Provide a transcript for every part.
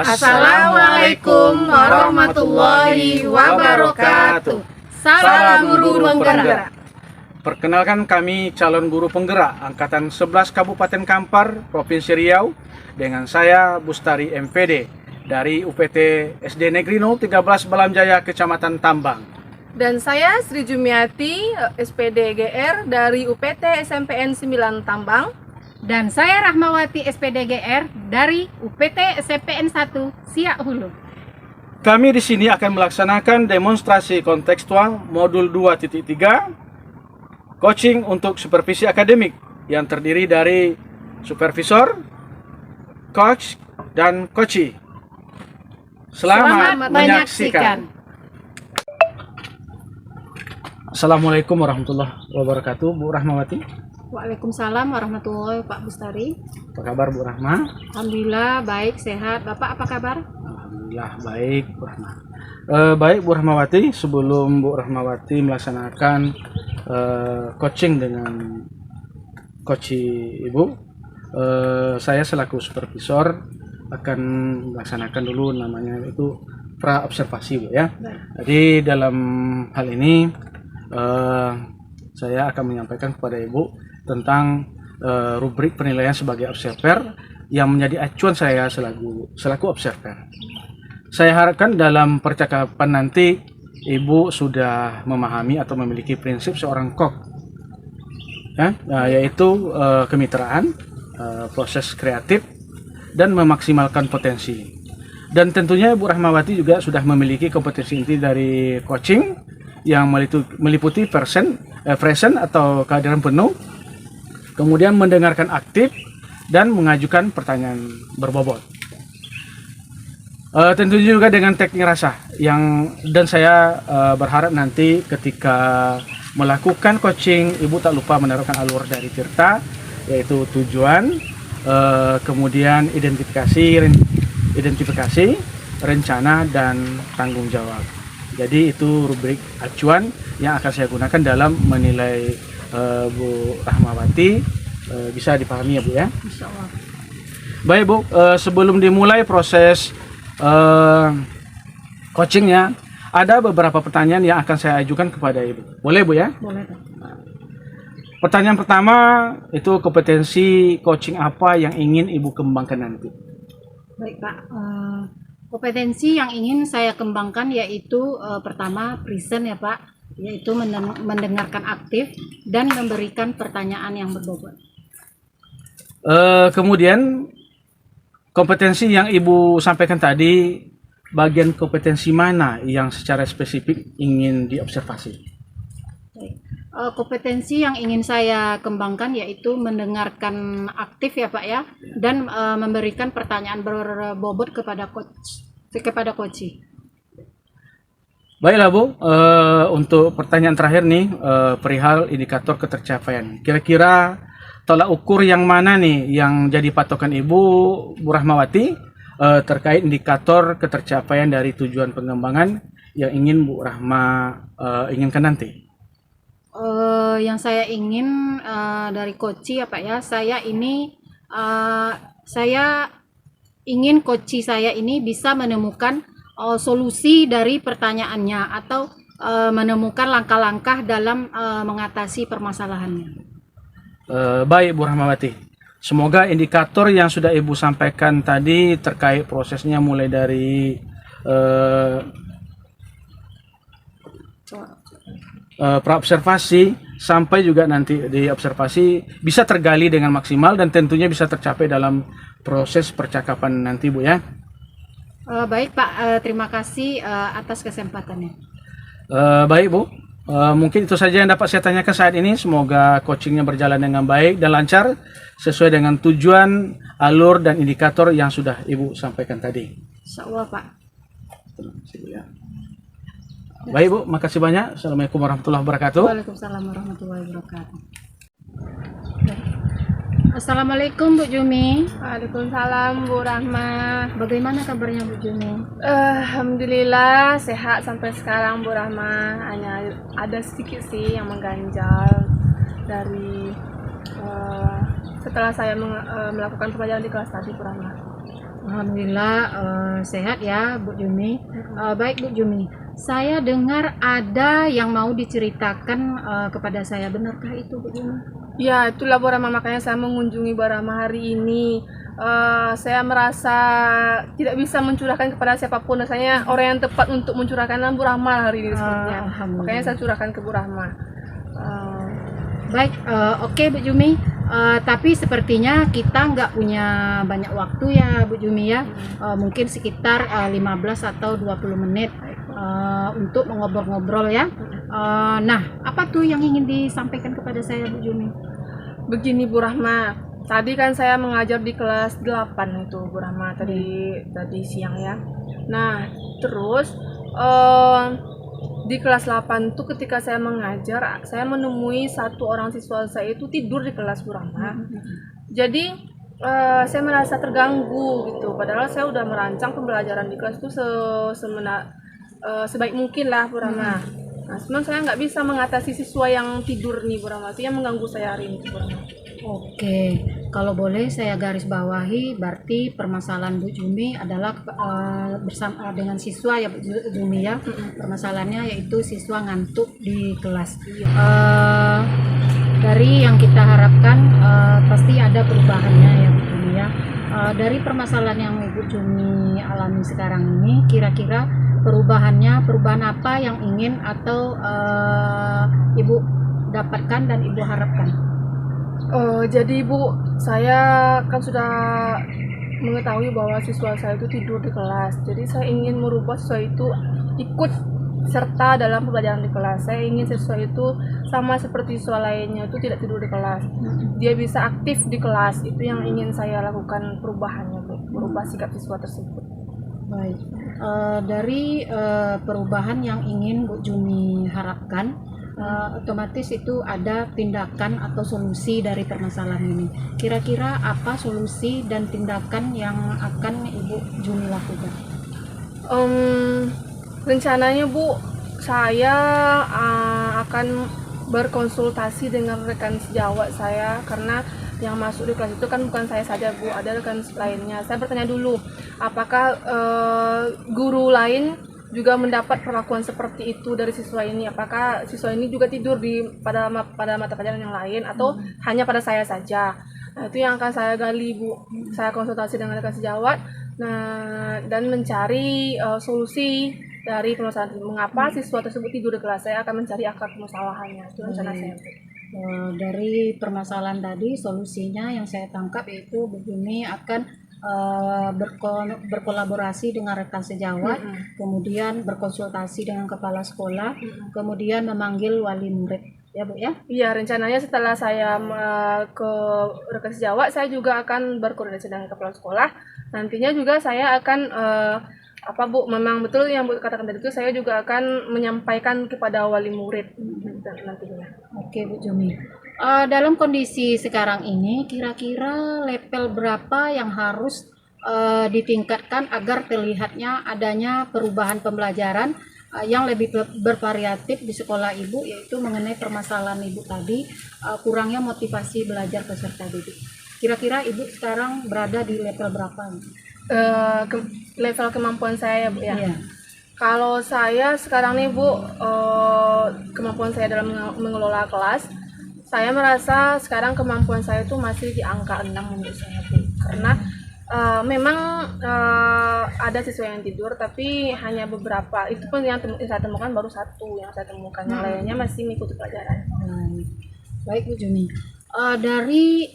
Assalamualaikum warahmatullahi wabarakatuh. Salam guru penggerak. Perkenalkan, kami calon guru penggerak Angkatan 11 Kabupaten Kampar, Provinsi Riau, dengan saya Bustari MPD dari UPT SD Negeri 013 Balam Jaya, Kecamatan Tambang. Dan saya Sri Jumiati, SPD GR dari UPT SMPN 9 Tambang. Dan saya Rahmawati SPD GR dari UPT SMPN 1 Siak Hulu. Kami di sini akan melaksanakan demonstrasi kontekstual modul 2.3 coaching untuk supervisi akademik yang terdiri dari supervisor, coach, dan coachee. Selamat menyaksikan. Assalamualaikum warahmatullahi wabarakatuh, Bu Rahmawati. Waalaikumsalam warahmatullahi wabarakatuh, Pak Bustari. Apa kabar, Bu Rahma? Alhamdulillah baik, sehat. Bapak apa kabar? Alhamdulillah baik, Bu Rahma. Baik, Bu Rahmawati, sebelum Bu Rahmawati melaksanakan coaching dengan coachee Ibu, saya selaku supervisor akan melaksanakan dulu namanya itu pra observasi, Bu ya. Jadi dalam hal ini saya akan menyampaikan kepada Ibu tentang rubrik penilaian sebagai observer yang menjadi acuan saya selaku observer. Saya harapkan dalam percakapan nanti Ibu sudah memahami atau memiliki prinsip seorang kok, ya, yaitu kemitraan, proses kreatif, dan memaksimalkan potensi. Dan tentunya Bu Rahmawati juga sudah memiliki kompetensi inti dari coaching yang meliputi present atau kehadiran penuh, kemudian mendengarkan aktif, dan mengajukan pertanyaan berbobot. Tentunya juga dengan teknik rasa dan saya berharap nanti ketika melakukan coaching Ibu tak lupa menaruhkan alur dari Tirta, yaitu tujuan, kemudian identifikasi, rencana, dan tanggung jawab. Jadi itu rubrik acuan yang akan saya gunakan dalam menilai Bu Rahmawati. Bisa dipahami ya, Bu ya? Insya Allah. Baik, Bu, sebelum dimulai proses coachingnya, ada beberapa pertanyaan yang akan saya ajukan kepada Ibu. Boleh, Bu ya? Boleh, Pak. Pertanyaan pertama itu kompetensi coaching apa yang ingin Ibu kembangkan nanti? Baik, Pak. Kompetensi yang ingin saya kembangkan yaitu pertama present ya, Pak, yaitu mendengarkan aktif dan memberikan pertanyaan yang berbobot. Kemudian kompetensi yang Ibu sampaikan tadi, bagian kompetensi mana yang secara spesifik ingin diobservasi? Kompetensi yang ingin saya kembangkan yaitu mendengarkan aktif ya, Pak ya, dan memberikan pertanyaan berbobot kepada coachee. Baiklah, Bu, untuk pertanyaan terakhir nih, perihal indikator ketercapaian. Kira-kira tolak ukur yang mana nih yang jadi patokan Ibu, Bu Rahmawati, terkait indikator ketercapaian dari tujuan pengembangan yang ingin Bu Rahma inginkan nanti? Yang saya ingin dari coachee apa ya, saya ingin coachee saya ini bisa menemukan solusi dari pertanyaannya atau menemukan langkah-langkah dalam mengatasi permasalahannya. Baik, Bu Rahmawati. Semoga indikator yang sudah Ibu sampaikan tadi terkait prosesnya mulai dari praobservasi sampai juga nanti di observasi bisa tergali dengan maksimal dan tentunya bisa tercapai dalam proses percakapan nanti, Bu ya. Baik, Pak, terima kasih atas kesempatannya. Baik, Bu, mungkin itu saja yang dapat saya tanyakan saat ini. Semoga coachingnya berjalan dengan baik dan lancar sesuai dengan tujuan, alur, dan indikator yang sudah Ibu sampaikan tadi. Insya Allah, Pak. Terima kasih, Bu ya. Baik, Bu, makasih banyak. Assalamualaikum warahmatullahi wabarakatuh. Waalaikumsalam warahmatullahi wabarakatuh. Assalamualaikum Bu Jumi. Waalaikumsalam Bu Rahma. Bagaimana kabarnya Bu Jumi? Alhamdulillah sehat sampai sekarang Bu Rahma. Hanya ada sedikit sih yang mengganjal dari setelah saya melakukan pembelajaran di kelas tadi Bu Rahma. Alhamdulillah sehat ya Bu Jumi. Baik Bu Jumi, saya dengar ada yang mau diceritakan kepada saya, benarkah itu Bu Jumi? Ya, itulah Bu Rahma, makanya saya mengunjungi Bu Rahma hari ini. Saya merasa tidak bisa mencurahkan kepada siapapun. Rasanya orang yang tepat untuk mencurahkan Bu Rahma hari ini sebenarnya. Alhamdulillah. Makanya saya curahkan ke Bu Rahma. Baik, oke Bu Jumi. Tapi sepertinya kita nggak punya banyak waktu ya Bu Jumi ya. Mungkin sekitar 15 atau 20 menit untuk mengobrol-ngobrol ya. Nah, apa tuh yang ingin disampaikan kepada saya Bu Jumi? Begini Bu Rahma, tadi kan saya mengajar di kelas 8 itu Bu Rahma, tadi siang ya. Nah, terus di kelas 8 tuh ketika saya mengajar, saya menemui satu orang siswa saya itu tidur di kelas Bu Rahma. Jadi saya merasa terganggu gitu, padahal saya udah merancang pembelajaran di kelas itu sebaik mungkin lah Bu Rahma. Nah, sebenarnya saya nggak bisa mengatasi siswa yang tidur nih Bu Rahma, itu yang mengganggu saya hari ini Bu Rahma. Oke, kalau boleh saya garis bawahi, berarti permasalahan Bu Jumi adalah bersama dengan siswa ya Bu Jumi ya. Permasalahannya yaitu siswa ngantuk di kelas. Dari yang kita harapkan pasti ada perubahannya ya Bu Jumi ya. Dari permasalahan yang Ibu Jumi alami sekarang ini, kira-kira perubahan apa yang ingin atau Ibu dapatkan dan Ibu harapkan? Jadi Bu, saya kan sudah mengetahui bahwa siswa saya itu tidur di kelas. Jadi saya ingin merubah siswa itu ikut serta dalam pembelajaran di kelas. Saya ingin siswa itu sama seperti siswa lainnya itu tidak tidur di kelas. Dia bisa aktif di kelas. Itu yang ingin saya lakukan perubahannya Bu, merubah sikap siswa tersebut. Baik, dari perubahan yang ingin Bu Jumi harapkan, otomatis itu ada tindakan atau solusi dari permasalahan ini. Kira-kira apa solusi dan tindakan yang akan Ibu Jumi lakukan? Rencananya Bu, saya akan berkonsultasi dengan rekan sejawat saya, karena yang masuk di kelas itu kan bukan saya saja Bu, ada rekan lainnya. Saya bertanya dulu, apakah guru lain juga mendapat perlakuan seperti itu dari siswa ini? Apakah siswa ini juga tidur pada mata pelajaran yang lain atau hanya pada saya saja? Nah, itu yang akan saya gali Bu. Saya konsultasi dengan rekan sejawat, nah, dan mencari solusi dari permasalahan mengapa siswa tersebut tidur di kelas. Saya akan mencari akar permasalahannya. Itu rencana saya. Dari permasalahan tadi, solusinya yang saya tangkap yaitu Bu Jumi akan berkolaborasi dengan rekan sejawat, kemudian berkonsultasi dengan kepala sekolah, kemudian memanggil wali murid, ya Bu ya? Iya, rencananya setelah saya ke rekan sejawat, saya juga akan berkoordinasi dengan kepala sekolah. Nantinya juga saya akan Bu, memang betul yang Bu katakan tadi itu, saya juga akan menyampaikan kepada wali murid nantinya. Oke Bu Jumi. Dalam kondisi sekarang ini, kira-kira level berapa yang harus ditingkatkan agar terlihatnya adanya perubahan pembelajaran yang lebih bervariatif di sekolah Ibu, yaitu mengenai permasalahan Ibu tadi, kurangnya motivasi belajar peserta didik. Kira-kira Ibu sekarang berada di level berapa? Level kemampuan saya ya Bu ya. Iya. Kalau saya sekarang nih Bu, kemampuan saya dalam mengelola kelas, saya merasa sekarang kemampuan saya itu masih di angka 6 menurut saya Bu. Karena memang ada siswa yang tidur, tapi hanya beberapa. Itu pun yang saya temukan baru satu yang saya temukan, yang lainnya masih mengikuti pelajaran. Baik Bu Jumi. Dari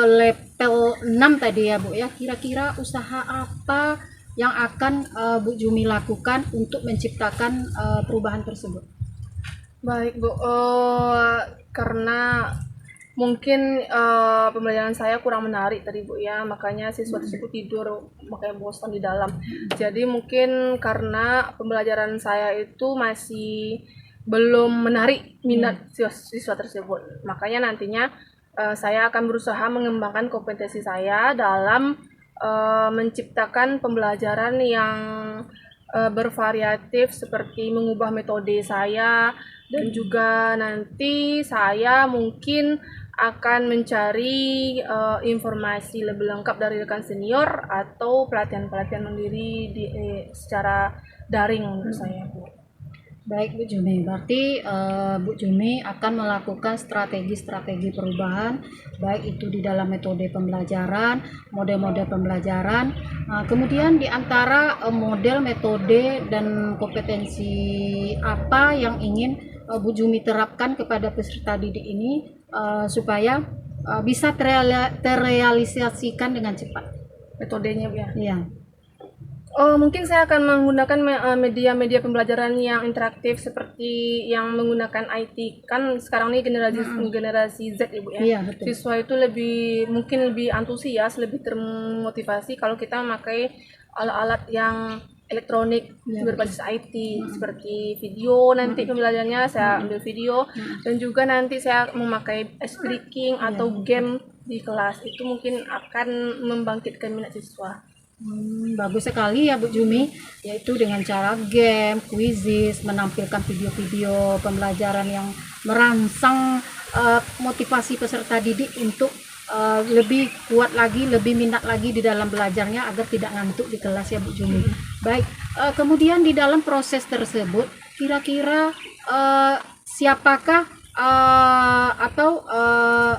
level 6 tadi ya Bu ya, kira-kira usaha apa yang akan Bu Jumi lakukan untuk menciptakan perubahan tersebut? Baik Bu, karena mungkin pembelajaran saya kurang menarik tadi Bu ya, makanya siswa tersebut tidur, makanya bosan di dalam. Jadi mungkin karena pembelajaran saya itu masih belum menarik minat siswa tersebut, makanya nantinya saya akan berusaha mengembangkan kompetensi saya dalam menciptakan pembelajaran yang bervariatif, seperti mengubah metode saya, dan juga nanti saya mungkin akan mencari informasi lebih lengkap dari rekan senior atau pelatihan-pelatihan mandiri secara daring menurut saya, Bu. Baik Bu Jumi, berarti Bu Jumi akan melakukan strategi-strategi perubahan, baik itu di dalam metode pembelajaran, model-model pembelajaran, kemudian di antara model, metode, dan kompetensi apa yang ingin Bu Jumi terapkan kepada peserta didik ini supaya bisa terrealisasikan dengan cepat. Metodenya, Bu, ya. Iya. Mungkin saya akan menggunakan media-media pembelajaran yang interaktif seperti yang menggunakan IT. Kan sekarang ini generasi Z, Ibu, ya. Iya, betul. Siswa itu mungkin lebih antusias, lebih termotivasi kalau kita memakai alat-alat yang elektronik berbasis IT seperti video. Nanti pembelajarannya saya ambil video, dan juga nanti saya memakai ice breaking atau game di kelas. Itu mungkin akan membangkitkan minat siswa. Bagus sekali ya Bu Jumi, yaitu dengan cara game, quizzes, menampilkan video-video pembelajaran yang merangsang motivasi peserta didik untuk lebih kuat lagi, lebih minat lagi di dalam belajarnya agar tidak ngantuk di kelas ya Bu Jumi. Baik, kemudian di dalam proses tersebut kira-kira siapakah atau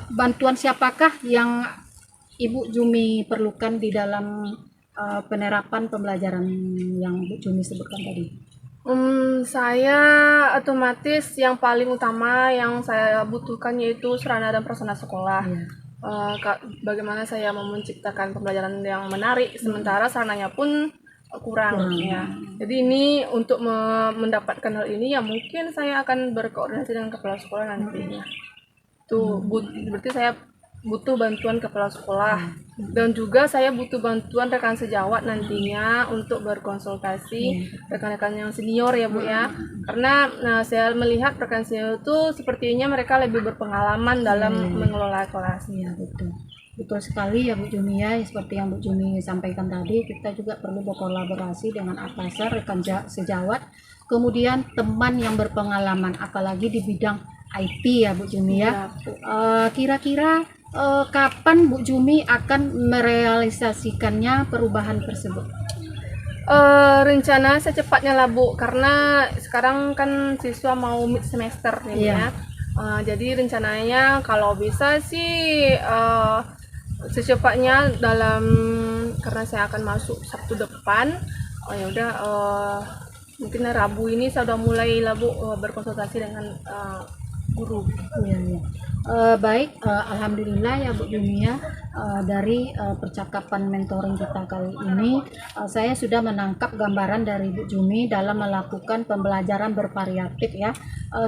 bantuan siapakah yang Ibu Jumi perlukan di dalam penerapan pembelajaran yang Bu Jumi sebutkan tadi? Saya otomatis yang paling utama yang saya butuhkan yaitu sarana dan prasarana sekolah. Bagaimana saya mau menciptakan pembelajaran yang menarik sementara sarananya pun kurang. Ya. Jadi ini untuk mendapatkan hal ini ya mungkin saya akan berkoordinasi dengan kepala sekolah nantinya. Berarti saya butuh bantuan kepala sekolah, dan juga saya butuh bantuan rekan sejawat nantinya untuk berkonsultasi rekan-rekan yang senior ya Bu, ya, karena saya melihat rekan senior itu sepertinya mereka lebih berpengalaman dalam mengelola kelas. Iya, betul sekali ya Bu Jumi, ya, seperti yang Bu Jumi sampaikan tadi, kita juga perlu berkolaborasi dengan atasan, rekan sejawat, kemudian teman yang berpengalaman, apalagi di bidang IT ya Bu Jumi, ya. Kira-kira kapan Bu Jumi akan merealisasikannya perubahan tersebut? Rencana secepatnya lah Bu, karena sekarang kan siswa mau mid semester ya. Jadi rencananya kalau bisa sih secepatnya karena saya akan masuk Sabtu depan. Ya udah, mungkin Rabu ini saya udah mulai lah Bu berkonsultasi dengan guru. Iya. Baik, alhamdulillah ya Bu Jumi, ya, dari percakapan mentoring kita kali ini saya sudah menangkap gambaran dari Bu Jumi dalam melakukan pembelajaran bervariatif ya.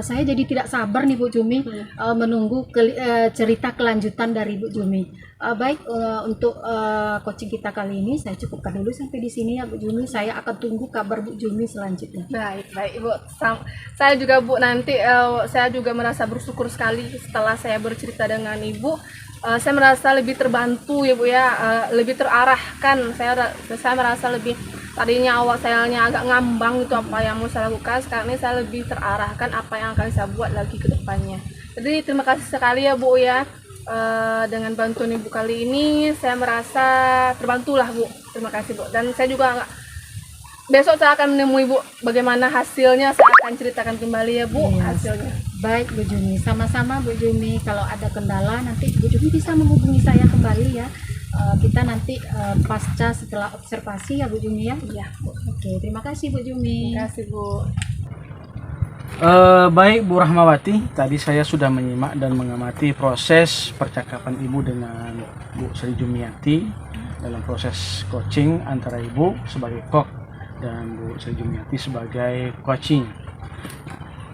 Saya jadi tidak sabar nih Bu Jumi menunggu cerita kelanjutan dari Bu Jumi. Baik, untuk coaching kita kali ini saya cukupkan dulu sampai di sini ya Bu Jumi. Saya akan tunggu kabar Bu Jumi selanjutnya. Baik Bu. Saya juga Bu, nanti saya juga merasa bersyukur sekali setelah saya bercerita dengan Ibu. Saya merasa lebih terbantu ya Bu, ya, lebih terarahkan. Saya merasa lebih, tadinya awal sayanya agak ngambang itu apa yang mau saya lakukan, sekarang ini saya lebih terarahkan apa yang akan saya buat lagi ke depannya. Jadi terima kasih sekali ya Bu, ya. Dengan bantuan Ibu kali ini saya merasa terbantulah Bu. Terima kasih Bu. Dan saya juga besok saya akan menemui Bu bagaimana hasilnya, saya akan ceritakan kembali ya Bu hasilnya. Baik Bu Jumi, sama-sama Bu Jumi. Kalau ada kendala nanti Bu Jumi bisa menghubungi saya kembali ya. Kita nanti pasca setelah observasi ya Bu Jumi, ya. Iya. Oke, terima kasih Bu Jumi. Terima kasih Bu. Baik Bu Rahmawati, tadi saya sudah menyimak dan mengamati proses percakapan Ibu dengan Bu Sri Jumiati dalam proses coaching antara Ibu sebagai kok dan Bu Sri Jumiati sebagai coaching.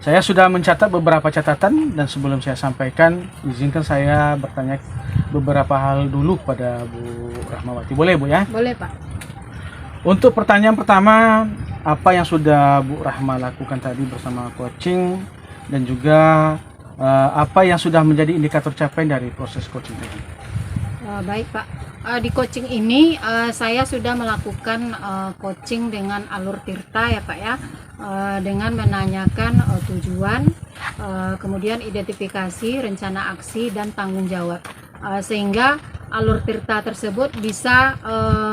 Saya sudah mencatat beberapa catatan, dan sebelum saya sampaikan, izinkan saya bertanya beberapa hal dulu pada Bu Rahmawati. Boleh Bu, ya? Boleh Pak. Untuk pertanyaan pertama, apa yang sudah Bu Rahma lakukan tadi bersama coaching, dan juga apa yang sudah menjadi indikator capaian dari proses coaching tadi? Baik Pak, di coaching ini saya sudah melakukan coaching dengan alur tirta ya Pak ya, dengan menanyakan tujuan, kemudian identifikasi, rencana aksi dan tanggung jawab, sehingga alur tirta tersebut bisa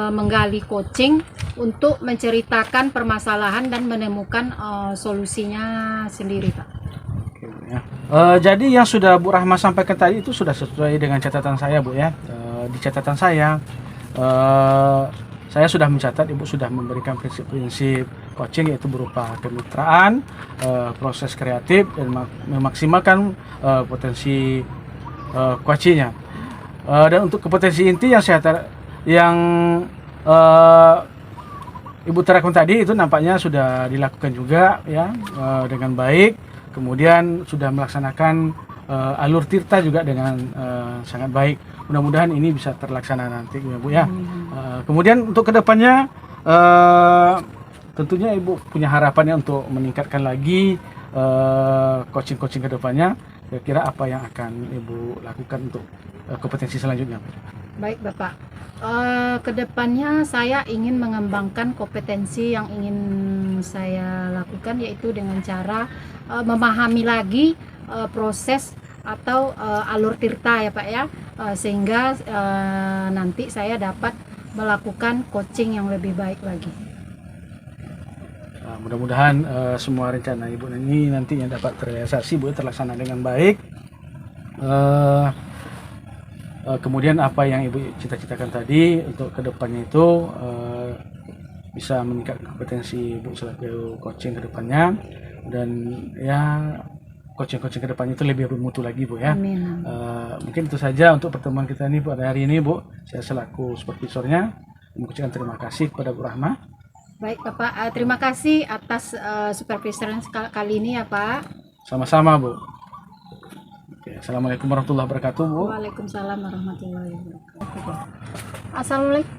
menggali coaching untuk menceritakan permasalahan dan menemukan solusinya sendiri Pak. Oke, Bu, ya. Jadi yang sudah Bu Rahma sampaikan tadi itu sudah sesuai dengan catatan saya, Bu ya. Di catatan saya sudah mencatat Ibu sudah memberikan prinsip-prinsip coaching, yaitu berupa kemitraan, proses kreatif, dan memaksimalkan potensi coachingnya. Dan untuk kompetensi inti yang Ibu terangkan tadi itu nampaknya sudah dilakukan juga ya, dengan baik. Kemudian sudah melaksanakan alur tirta juga dengan sangat baik. Mudah-mudahan ini bisa terlaksana nanti ya Bu ya. Kemudian untuk kedepannya tentunya Ibu punya harapannya untuk meningkatkan lagi coaching-coaching kedepannya. Kira-kira apa yang akan Ibu lakukan untuk kompetensi selanjutnya? Baik Bapak, kedepannya saya ingin mengembangkan kompetensi yang ingin saya lakukan, yaitu dengan cara memahami lagi proses atau alur tirta ya Pak ya, sehingga nanti saya dapat melakukan coaching yang lebih baik lagi. Mudah-mudahan semua rencana Ibu ini nantinya dapat terrealisasi Bu, terlaksana dengan baik. Kemudian apa yang Ibu cita-citakan tadi untuk kedepannya itu bisa meningkatkan kompetensi Ibu selaku coaching kedepannya, dan ya coaching-coaching kedepannya itu lebih bermutu lagi Bu ya. Amin. Mungkin itu saja untuk pertemuan kita ini pada hari ini Bu. Saya selaku supervisornya mengucapkan terima kasih kepada Bu Rahma. Baik Bapak, terima kasih atas supervision kali ini ya Pak. Sama-sama Bu. Oke, Assalamualaikum warahmatullahi wabarakatuh Bu. Waalaikumsalam warahmatullahi wabarakatuh.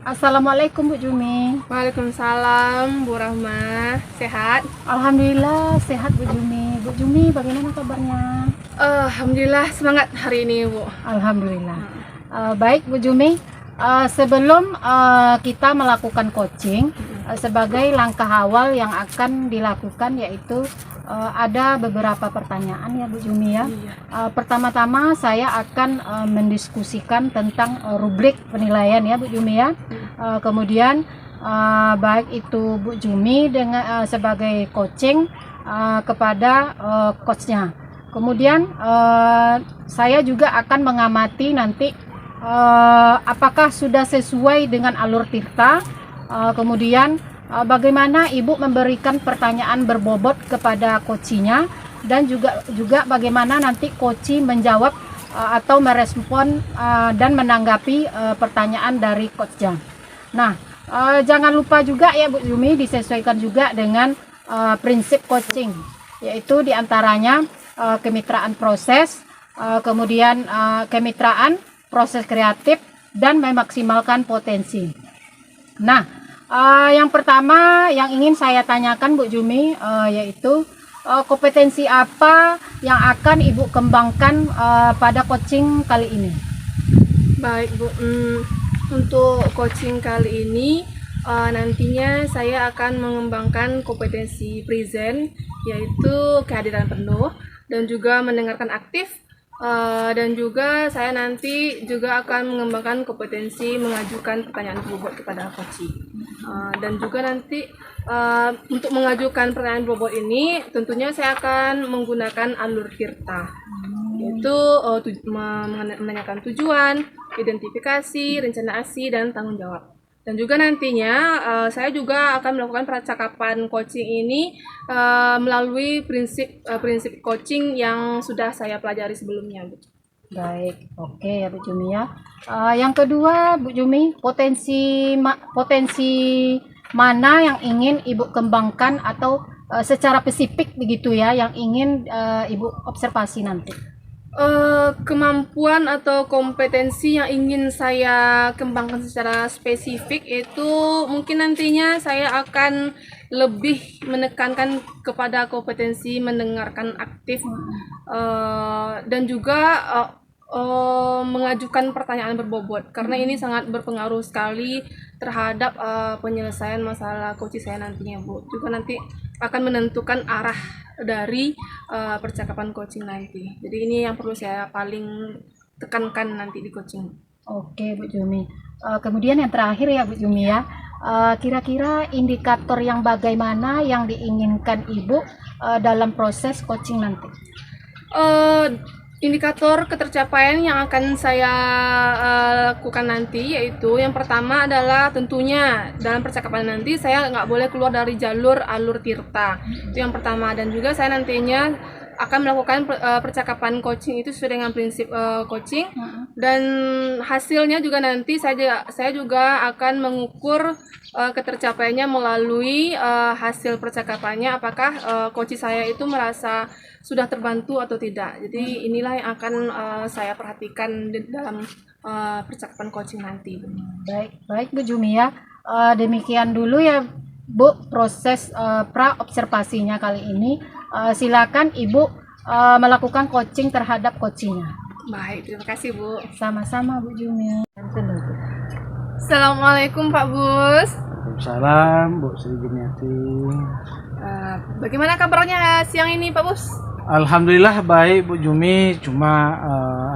Assalamualaikum Bu Jumi. Waalaikumsalam Bu Rahma, sehat? Alhamdulillah sehat Bu Jumi. Bu Jumi bagaimana kabarnya? Alhamdulillah semangat hari ini Bu. Alhamdulillah. Baik Bu Jumi, sebelum kita melakukan coaching, sebagai langkah awal yang akan dilakukan yaitu ada beberapa pertanyaan ya Bu Jumi ya. Pertama-tama saya akan mendiskusikan tentang rubrik penilaian ya Bu Jumi ya. Kemudian baik itu Bu Jumi dengan sebagai coaching kepada coachnya. Kemudian saya juga akan mengamati nanti apakah sudah sesuai dengan alur tirta. Kemudian bagaimana Ibu memberikan pertanyaan berbobot kepada coachnya, dan juga bagaimana nanti coach menjawab atau merespon dan menanggapi pertanyaan dari coachnya. Nah, jangan lupa juga ya Bu Yumi, disesuaikan juga dengan prinsip coaching, yaitu diantaranya kemitraan proses, kemudian kemitraan proses kreatif, dan memaksimalkan potensi. Nah, yang pertama yang ingin saya tanyakan Bu Jumi yaitu kompetensi apa yang akan Ibu kembangkan pada coaching kali ini? Baik Bu, untuk coaching kali ini nantinya saya akan mengembangkan kompetensi present, yaitu kehadiran penuh dan juga mendengarkan aktif. Dan juga saya nanti juga akan mengembangkan kompetensi mengajukan pertanyaan berbobot kepada coach. Dan juga nanti untuk mengajukan pertanyaan berbobot ini tentunya saya akan menggunakan alur tirta, yaitu menanyakan tujuan, identifikasi, rencana aksi, dan tanggung jawab. Dan juga nantinya saya juga akan melakukan percakapan coaching ini melalui prinsip coaching yang sudah saya pelajari sebelumnya, Bu. Baik, oke ya Bu Jumi ya. Yang kedua Bu Jumi, potensi mana yang ingin Ibu kembangkan atau secara spesifik begitu ya, yang ingin Ibu observasi nanti? Kemampuan atau kompetensi yang ingin saya kembangkan secara spesifik itu mungkin nantinya saya akan lebih menekankan kepada kompetensi mendengarkan aktif, dan juga mengajukan pertanyaan berbobot karena ini sangat berpengaruh sekali terhadap penyelesaian masalah coaching saya nantinya, Bu. Juga nanti akan menentukan arah dari percakapan coaching nanti. Jadi ini yang perlu saya paling tekankan nanti di coaching. Oke, Bu Jumi. Kemudian yang terakhir ya, Bu Jumi ya. Kira-kira indikator yang bagaimana yang diinginkan Ibu dalam proses coaching nanti? Indikator ketercapaian yang akan saya lakukan nanti yaitu yang pertama adalah tentunya dalam percakapan nanti saya nggak boleh keluar dari jalur alur tirta, itu yang pertama. Dan juga saya nantinya akan melakukan percakapan coaching itu sesuai dengan prinsip coaching, dan hasilnya juga nanti saya juga akan mengukur ketercapaiannya melalui hasil percakapannya, apakah coach saya itu merasa sudah terbantu atau tidak. Jadi inilah yang akan saya perhatikan dalam percakapan coaching nanti. Baik Bu Jumi ya. Demikian dulu ya Bu proses pra observasinya kali ini. Silakan Ibu melakukan coaching terhadap coachingnya. Baik, terima kasih Bu. Sama-sama Bu Jumi. Assalamualaikum Pak Bus. Waalaikumsalam Bu Sri Jumiati. Bagaimana kabarnya siang ini Pak Bus? Alhamdulillah baik Bu Jumi, cuma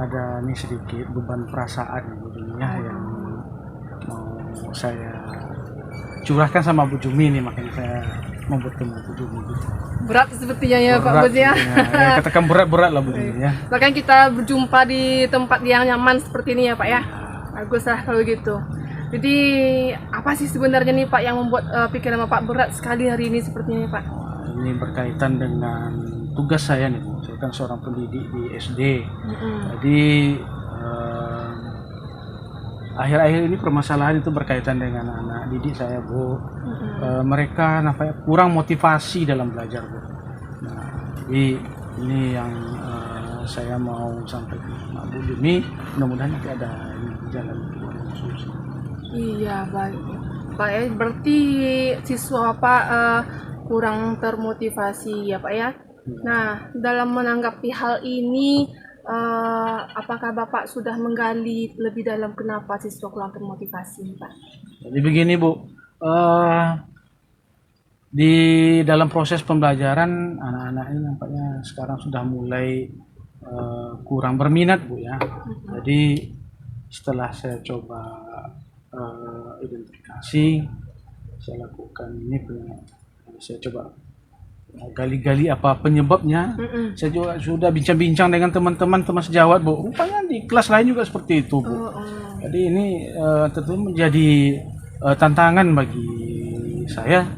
ada nih sedikit beban perasaan Bu Jumi ya yang mau saya curahkan sama Bu Jumi nih, makanya saya mau bertemu Bu Jumi gitu. Berat sepertinya ya Pak Bus ya. Ya, katakan berat-berat lah Bu Jumi ya. Bahkan kita berjumpa di tempat yang nyaman seperti ini ya Pak ya. Bagus lah kalau gitu. Jadi apa sih sebenarnya nih Pak yang membuat pikiran Bapak berat sekali hari ini sepertinya Pak? Ini berkaitan dengan tugas saya nih Bu. Saya kan seorang pendidik di SD. Jadi akhir-akhir ini permasalahan itu berkaitan dengan anak didik saya Bu. Mereka nampaknya kurang motivasi dalam belajar Bu. Nah, jadi ini yang saya mau sampaikan ke Bu Jumi, mudah-mudahan nanti ada jalan solusi. Iya baik. Baik, berarti siswa Pak kurang termotivasi ya Pak ya. Nah, dalam menanggapi hal ini, apakah Bapak sudah menggali lebih dalam kenapa siswa kurang termotivasi, Pak? Jadi begini Bu, di dalam proses pembelajaran anak-anak ini nampaknya sekarang sudah mulai kurang berminat Bu ya. Jadi setelah saya coba identifikasi, saya lakukan ini, saya coba gali-gali apa penyebabnya. Saya juga sudah bincang-bincang dengan teman-teman sejawat Bu. Rupanya di kelas lain juga seperti itu Bu. Jadi ini tentu menjadi tantangan bagi saya,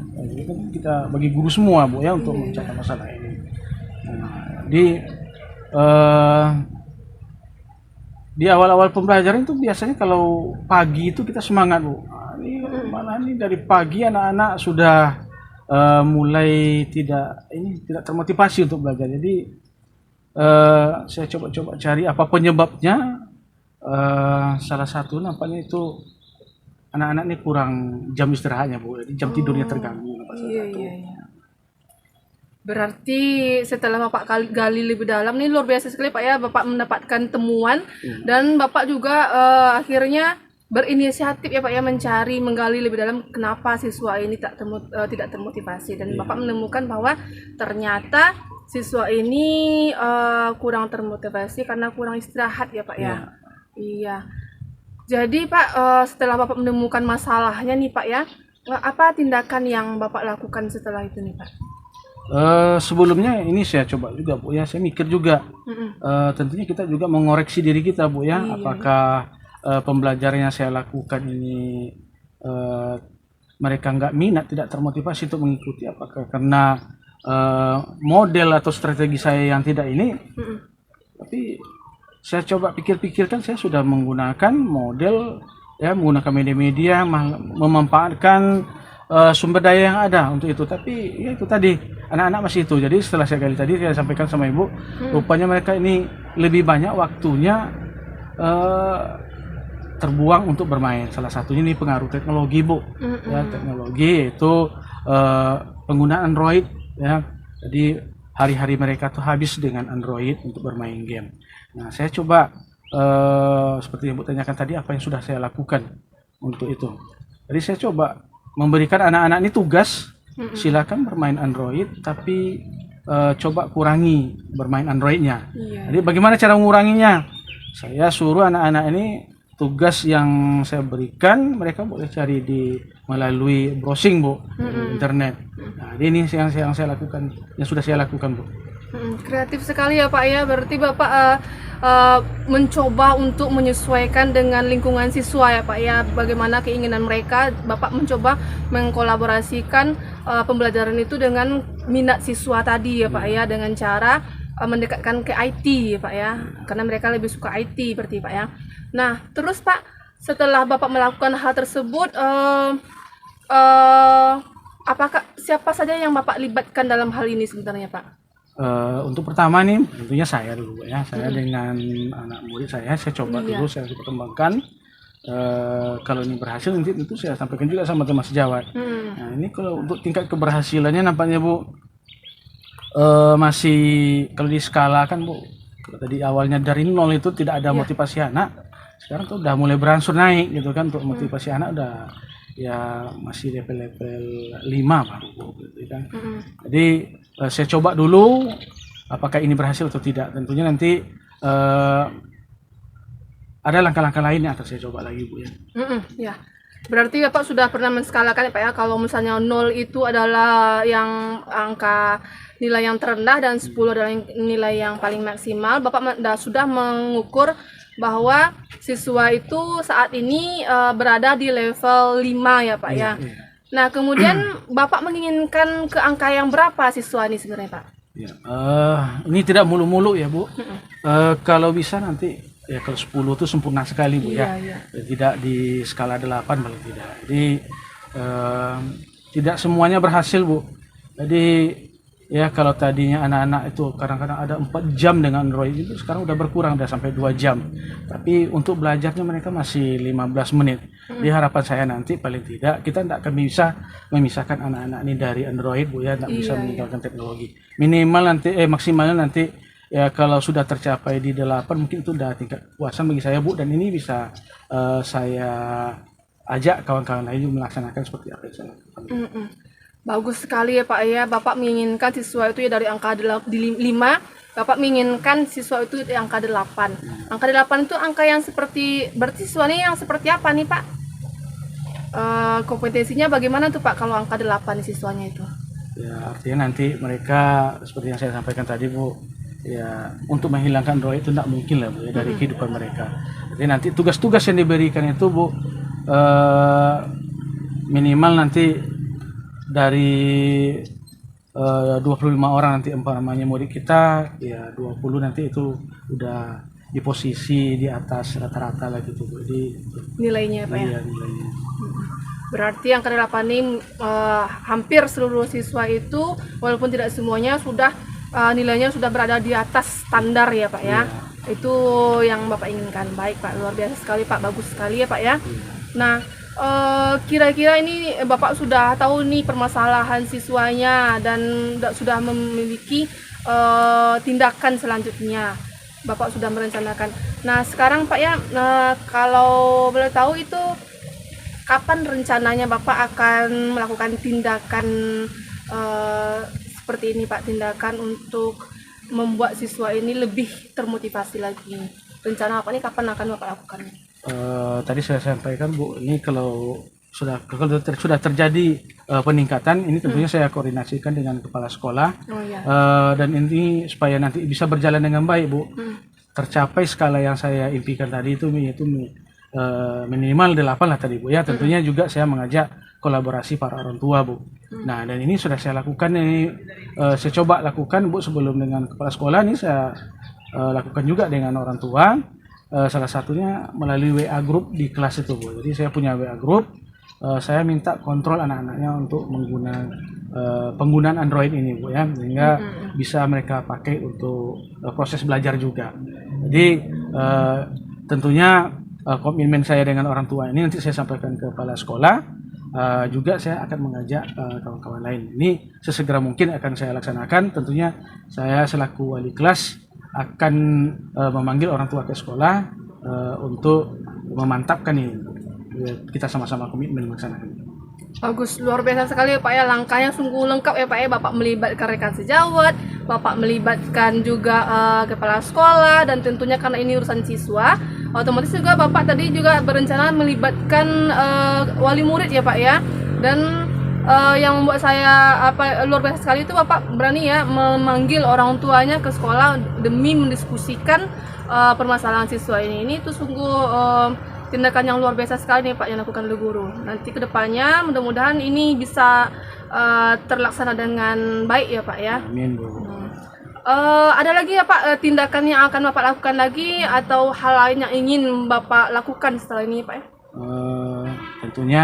kita bagi guru semua Bu ya untuk memecahkan masalah ini. Di awal-awal pembelajaran itu biasanya kalau pagi itu kita semangat Bu. Malah ini dari pagi anak-anak sudah mulai tidak termotivasi untuk belajar. Jadi saya coba cari apa penyebabnya. Salah satu nampaknya itu anak-anak ini kurang jam istirahatnya Bu. Jadi jam tidurnya terganggu. Iya. Berarti setelah Bapak gali lebih dalam nih luar biasa sekali Pak ya, Bapak mendapatkan temuan dan Bapak juga akhirnya berinisiatif ya Pak ya menggali lebih dalam kenapa siswa ini tidak termotivasi, dan Bapak menemukan bahwa ternyata siswa ini kurang termotivasi karena kurang istirahat ya Pak ya. Iya. Jadi Pak setelah Bapak menemukan masalahnya nih Pak ya, apa tindakan yang Bapak lakukan setelah itu nih Pak? Sebelumnya ini saya coba juga Bu ya, saya mikir juga tentunya kita juga mengoreksi diri kita Bu ya, apakah pembelajaran yang saya lakukan ini mereka nggak minat, tidak termotivasi untuk mengikuti, apakah karena model atau strategi saya yang tidak ini. Tapi saya coba pikir-pikirkan, saya sudah menggunakan model ya, menggunakan media-media, memanfaatkan sumber daya yang ada untuk itu. Tapi ya itu tadi, anak-anak masih itu. Jadi setelah saya gali tadi, saya sampaikan sama Ibu, rupanya mereka ini lebih banyak waktunya terbuang untuk bermain. Salah satunya ini pengaruh teknologi Bu. Ya, teknologi yaitu penggunaan Android ya. Jadi hari-hari mereka tuh habis dengan Android untuk bermain game. Nah, saya coba seperti yang Bu tanyakan tadi, apa yang sudah saya lakukan untuk itu. Jadi saya coba memberikan anak-anak ini tugas, silakan bermain Android, tapi coba kurangi bermain Androidnya. Iya. Jadi bagaimana cara menguranginya? Saya suruh anak-anak ini tugas yang saya berikan mereka boleh cari melalui browsing, Bu, di internet. Nah, ini yang saya lakukan, yang sudah saya lakukan, Bu. Kreatif sekali ya Pak ya. Berarti Bapak mencoba untuk menyesuaikan dengan lingkungan siswa ya Pak ya. Bagaimana keinginan mereka, Bapak mencoba mengkolaborasikan pembelajaran itu dengan minat siswa tadi ya Pak ya, dengan cara mendekatkan ke IT ya Pak ya. Karena mereka lebih suka IT berarti Pak ya. Nah, terus Pak, setelah Bapak melakukan hal tersebut, apakah siapa saja yang Bapak libatkan dalam hal ini sebenarnya Pak? Untuk pertama nih tentunya saya dulu, Bu, ya. Saya dengan anak murid saya coba dulu, saya kembangkan. Kalau ini berhasil nanti tentu saya sampaikan juga sama teman sejawat. Nah, ini kalau untuk tingkat keberhasilannya nampaknya, Bu, masih kalau di skala kan, Bu, kalau tadi awalnya dari nol itu tidak ada motivasi anak, sekarang tuh udah mulai berangsur naik gitu kan. Untuk motivasi anak udah ya masih level 5 baru, Bu, gitu kan. Jadi saya coba dulu apakah ini berhasil atau tidak. Tentunya nanti ada langkah-langkah lain yang akan saya coba lagi, Bu, ya. Ya. Berarti Bapak sudah pernah menskalakan ya Pak ya, kalau misalnya 0 itu adalah yang angka nilai yang terendah dan 10 adalah nilai yang paling maksimal. Bapak sudah mengukur bahwa siswa itu saat ini berada di level 5 ya Pak ya. Nah, kemudian Bapak menginginkan ke angka yang berapa siswa ini sebenarnya Pak? Ya, ini tidak mulu-mulu ya, Bu. Kalau bisa nanti ya kalau 10 itu sempurna sekali, Bu, ya. Tidak di skala 8 paling tidak. Jadi tidak semuanya berhasil, Bu. Jadi ya kalau tadinya anak-anak itu kadang-kadang ada 4 jam dengan Android, itu sekarang udah berkurang, udah sampai 2 jam. Tapi untuk belajarnya mereka masih 15 menit. Di harapan saya nanti paling tidak kita tidak akan bisa memisahkan anak-anak ini dari Android, Bu, ya, tidak bisa meninggalkan teknologi. Minimal nanti maksimalnya nanti ya kalau sudah tercapai di 8 mungkin itu udah tingkat kepuasan bagi saya, Bu, dan ini bisa saya ajak kawan-kawan lain juga melaksanakan seperti apa yang saya lakukan. Bagus sekali ya Pak ya. Bapak menginginkan siswa itu ya dari angka 5, Bapak menginginkan siswa itu di angka 8. Angka 8 itu angka yang seperti, berarti siswanya yang seperti apa nih Pak? Kompetensinya bagaimana tuh Pak kalau angka 8 siswanya itu? Ya, artinya nanti mereka seperti yang saya sampaikan tadi, Bu, ya untuk menghilangkan Android itu tidak mungkin lah, Bu, ya, dari kehidupan mereka. Jadi nanti tugas-tugas yang diberikan itu, Bu, minimal nanti dari 25 orang nanti namanya murid kita, ya 20 nanti itu udah di posisi di atas rata-rata lah gitu, Bu. Jadi nilainya Pak ya? Iya, nilainya. Berarti yang ke-8 ini hampir seluruh siswa itu walaupun tidak semuanya sudah nilainya sudah berada di atas standar ya Pak ya. Itu yang Bapak inginkan. Baik Pak, luar biasa sekali Pak, bagus sekali ya Pak ya. Nah, kira-kira ini Bapak sudah tahu nih permasalahan siswanya dan sudah memiliki tindakan selanjutnya. Bapak sudah merencanakan. Nah, sekarang Pak ya, kalau boleh tahu itu kapan rencananya Bapak akan melakukan tindakan seperti ini Pak, tindakan untuk membuat siswa ini lebih termotivasi lagi? Rencana Bapak ini kapan akan Bapak lakukan? Tadi saya sampaikan, Bu, ini kalau sudah terjadi peningkatan, ini tentunya saya koordinasikan dengan kepala sekolah. Dan ini supaya nanti bisa berjalan dengan baik, Bu. Tercapai skala yang saya impikan tadi itu yaitu minimal 8 lah tadi, Bu, ya. Tentunya juga saya mengajak kolaborasi para orang tua, Bu. Nah, dan ini sudah saya lakukan, ini saya coba lakukan, Bu, sebelum dengan kepala sekolah, ini saya lakukan juga dengan orang tua. Salah satunya melalui WA group di kelas itu, Bu. Jadi saya punya WA group, saya minta kontrol anak-anaknya untuk penggunaan Android ini, Bu, ya, sehingga bisa mereka pakai untuk proses belajar juga. Jadi tentunya komitmen saya dengan orang tua ini nanti saya sampaikan ke kepala sekolah, juga saya akan mengajak kawan-kawan lain. Ini sesegera mungkin akan saya laksanakan. Tentunya saya selaku wali kelas akan memanggil orang tua ke sekolah untuk memantapkan ini. Kita sama-sama komitmen melaksanakan ini. Bagus, luar biasa sekali ya Pak ya, langkahnya sungguh lengkap ya Pak ya. Bapak melibatkan rekan sejawat, Bapak melibatkan juga kepala sekolah, dan tentunya karena ini urusan siswa, otomatis juga Bapak tadi juga berencana melibatkan wali murid ya Pak ya. Dan yang membuat saya luar biasa sekali itu Bapak berani ya memanggil orang tuanya ke sekolah demi mendiskusikan permasalahan siswa ini. Ini tuh sungguh tindakan yang luar biasa sekali nih Pak yang dilakukan oleh guru. Nanti kedepannya mudah-mudahan ini bisa terlaksana dengan baik ya Pak ya. Amin, Bu. Ada lagi ya Pak tindakan yang akan Bapak lakukan lagi atau hal lain yang ingin Bapak lakukan setelah ini Pak ya? Tentunya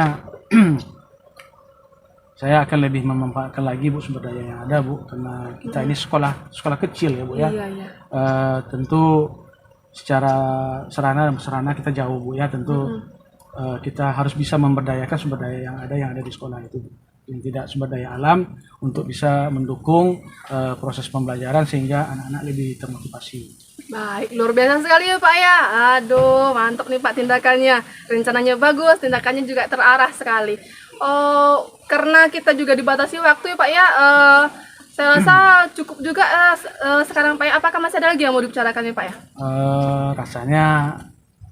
saya akan lebih memanfaatkan lagi Bu sumber daya yang ada Bu, karena kita ini sekolah kecil ya Bu ya. Iya, iya. Tentu secara sarana dan prasarana kita jauh Bu ya, tentu kita harus bisa memberdayakan sumber daya yang ada di sekolah itu, yang tidak sumber daya alam, untuk bisa mendukung proses pembelajaran sehingga anak-anak lebih termotivasi. Baik, luar biasa sekali ya Pak ya. Aduh, mantap nih Pak tindakannya. Rencananya bagus, tindakannya juga terarah sekali. Karena kita juga dibatasi waktu ya Pak ya. Saya rasa cukup juga sekarang Pak ya. Apakah masih ada lagi yang mau dibicarakan ya Pak ya? Rasanya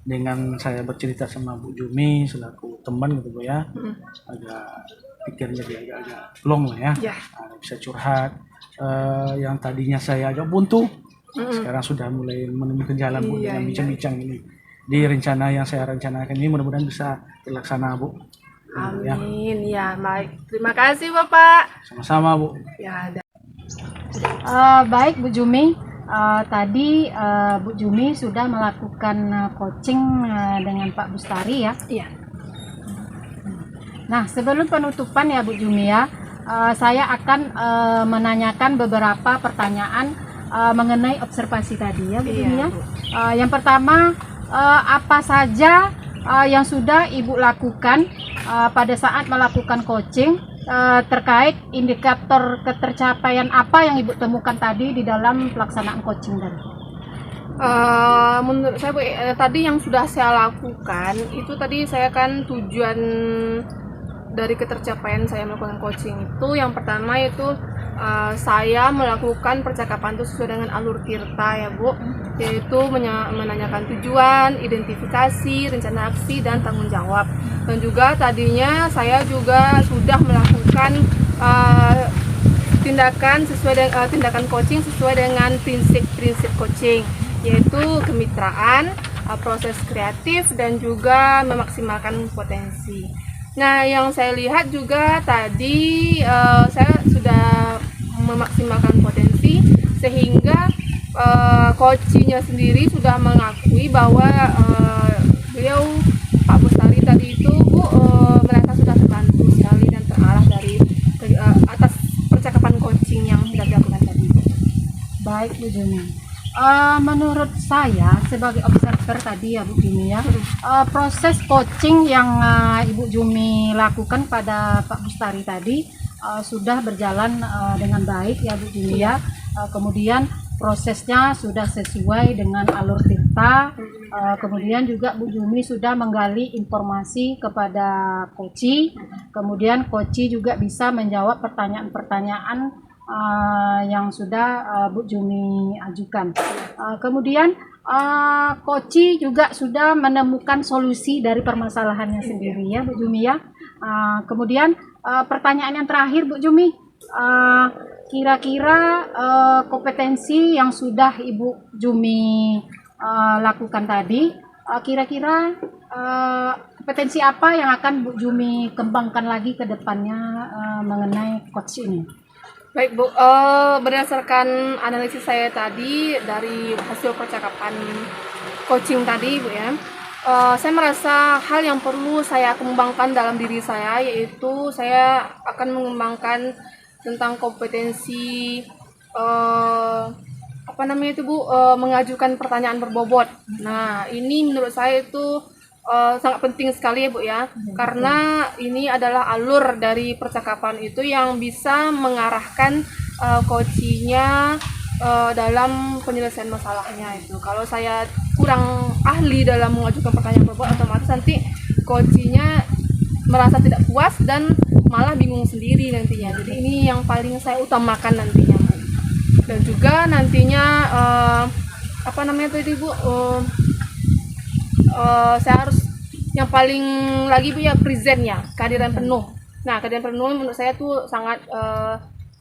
dengan saya bercerita sama Bu Jumi selaku teman gitu Bu ya, agak pikirnya dia agak long lah ya. Bisa curhat. Yang tadinya saya agak buntu, sekarang sudah mulai menemukan jalan Bu dengan bincang-bincang ini. Di rencana yang saya rencanakan ini mudah-mudahan bisa terlaksana Bu. Amin ya, baik. Terima kasih Bapak. Sama-sama Bu. Ya, ada. Baik Bu Jumi, tadi Bu Jumi sudah melakukan coaching dengan Pak Bustari ya. Iya. Nah, sebelum penutupan ya Bu Jumi ya, saya akan menanyakan beberapa pertanyaan mengenai observasi tadi ya Bu Jumi ya. Yang pertama, apa saja yang sudah Ibu lakukan pada saat melakukan coaching, terkait indikator ketercapaian apa yang Ibu temukan tadi di dalam pelaksanaan coaching tadi? Menurut saya Bu, tadi yang sudah saya lakukan itu tadi saya kan tujuan dari ketercapaian saya melakukan coaching itu, yang pertama itu saya melakukan percakapan itu sesuai dengan alur Tirta ya Bu, yaitu menanyakan tujuan, identifikasi, rencana aksi, dan tanggung jawab. Dan juga tadinya saya juga sudah melakukan tindakan coaching sesuai dengan prinsip coaching, yaitu kemitraan, proses kreatif, dan juga memaksimalkan potensi. Nah, yang saya lihat juga tadi saya sudah memaksimalkan potensi, sehingga coachnya sendiri sudah mengakui bahwa beliau Pak Bustari tadi itu Bu merasa sudah terbantu sekali dan terarah dari atas percakapan coaching yang sudah dilakukan tadi. Baik Bu Jumi. Menurut saya sebagai observer tadi ya Bu Jumi ya, proses coaching yang Ibu Jumi lakukan pada Pak Bustari tadi sudah berjalan dengan baik ya Bu Jumi ya. Kemudian prosesnya sudah sesuai dengan alur Tirta. Kemudian juga Bu Jumi sudah menggali informasi kepada Koci. Kemudian Koci juga bisa menjawab pertanyaan-pertanyaan yang sudah Bu Jumi ajukan. Kemudian Koci juga sudah menemukan solusi dari permasalahannya sendiri ya Bu Jumi ya. Kemudian pertanyaan yang terakhir Bu Jumi, kira-kira kompetensi yang sudah Ibu Jumi lakukan tadi, kira-kira kompetensi apa yang akan Bu Jumi kembangkan lagi ke depannya mengenai coach ini? Baik Bu, berdasarkan analisis saya tadi dari hasil percakapan coaching tadi Bu ya, saya merasa hal yang perlu saya kembangkan dalam diri saya, yaitu saya akan mengembangkan tentang kompetensi mengajukan pertanyaan berbobot. Nah, ini menurut saya itu sangat penting sekali ya Bu ya, karena ini adalah alur dari percakapan itu yang bisa mengarahkan coachingnya dalam penyelesaian masalahnya itu. Kalau saya kurang ahli dalam mengajukan pertanyaan berbobot, otomatis nanti coachingnya merasa tidak puas dan malah bingung sendiri nantinya. Jadi ini yang paling saya utamakan nantinya, Bu. Dan juga nantinya apa namanya tadi, Bu, saya harus yang paling lagi, Bu, ya present ya, kehadiran penuh. Nah, kehadiran penuh menurut saya tuh sangat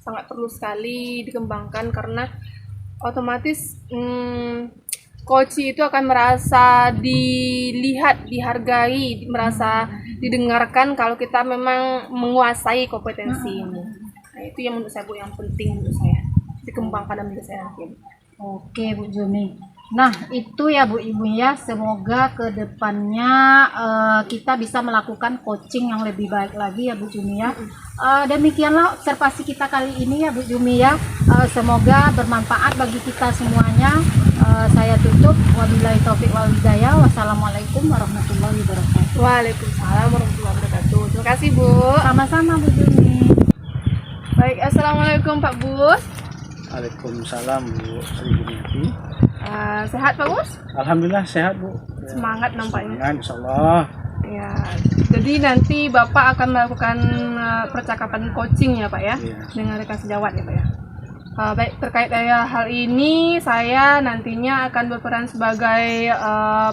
sangat perlu sekali dikembangkan, karena otomatis coach itu akan merasa dilihat, dihargai, merasa didengarkan kalau kita memang menguasai kompetensi ini. Nah, itu yang menurut saya, Bu, yang penting menurut saya dikembangkan dan menurut saya yakin. Oke Bu Jumi. Nah itu ya Bu Ibu ya, semoga kedepannya kita bisa melakukan coaching yang lebih baik lagi ya Bu Jumi ya. Demikianlah observasi kita kali ini ya Bu Jumi ya. Semoga bermanfaat bagi kita semuanya. Saya tutup, wabillahi taufiq wal hidayah. Wassalamualaikum warahmatullahi wabarakatuh. Waalaikumsalam warahmatullahi wabarakatuh. Terima kasih, Bu. Sama-sama Bu Jumi. Baik, assalamualaikum Pak Bus. Waalaikumsalam Bu Sri Jumiati. Sehat Pak Bus? Alhamdulillah sehat Bu. Semangat nampaknya. Semangat, insyaallah. Ya, jadi nanti Bapak akan melakukan percakapan coaching ya Pak ya, Iya. dengan rekan sejawat ya Pak ya. Baik, terkait hal ini saya nantinya akan berperan sebagai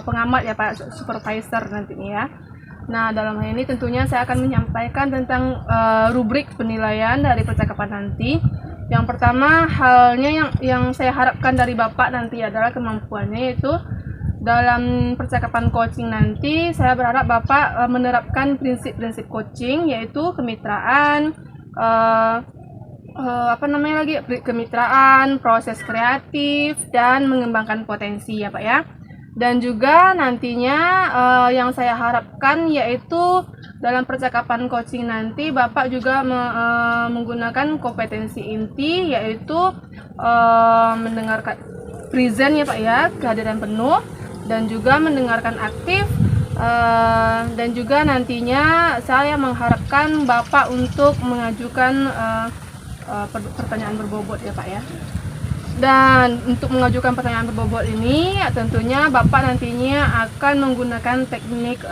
pengamat ya Pak, supervisor nantinya ya. Nah, dalam hal ini tentunya saya akan menyampaikan tentang rubrik penilaian dari percakapan nanti. Yang pertama, halnya yang saya harapkan dari Bapak nanti adalah kemampuannya, yaitu dalam percakapan coaching nanti saya berharap Bapak menerapkan prinsip-prinsip coaching, yaitu kemitraan, kemitraan, proses kreatif, dan mengembangkan potensi ya Pak ya. Dan juga nantinya yang saya harapkan yaitu dalam percakapan coaching nanti Bapak juga menggunakan kompetensi inti, yaitu mendengarkan present ya Pak ya, kehadiran penuh, dan juga mendengarkan aktif, dan juga nantinya saya mengharapkan Bapak untuk mengajukan pertanyaan berbobot ya Pak ya. Dan untuk mengajukan pertanyaan berbobot ini tentunya Bapak nantinya akan menggunakan teknik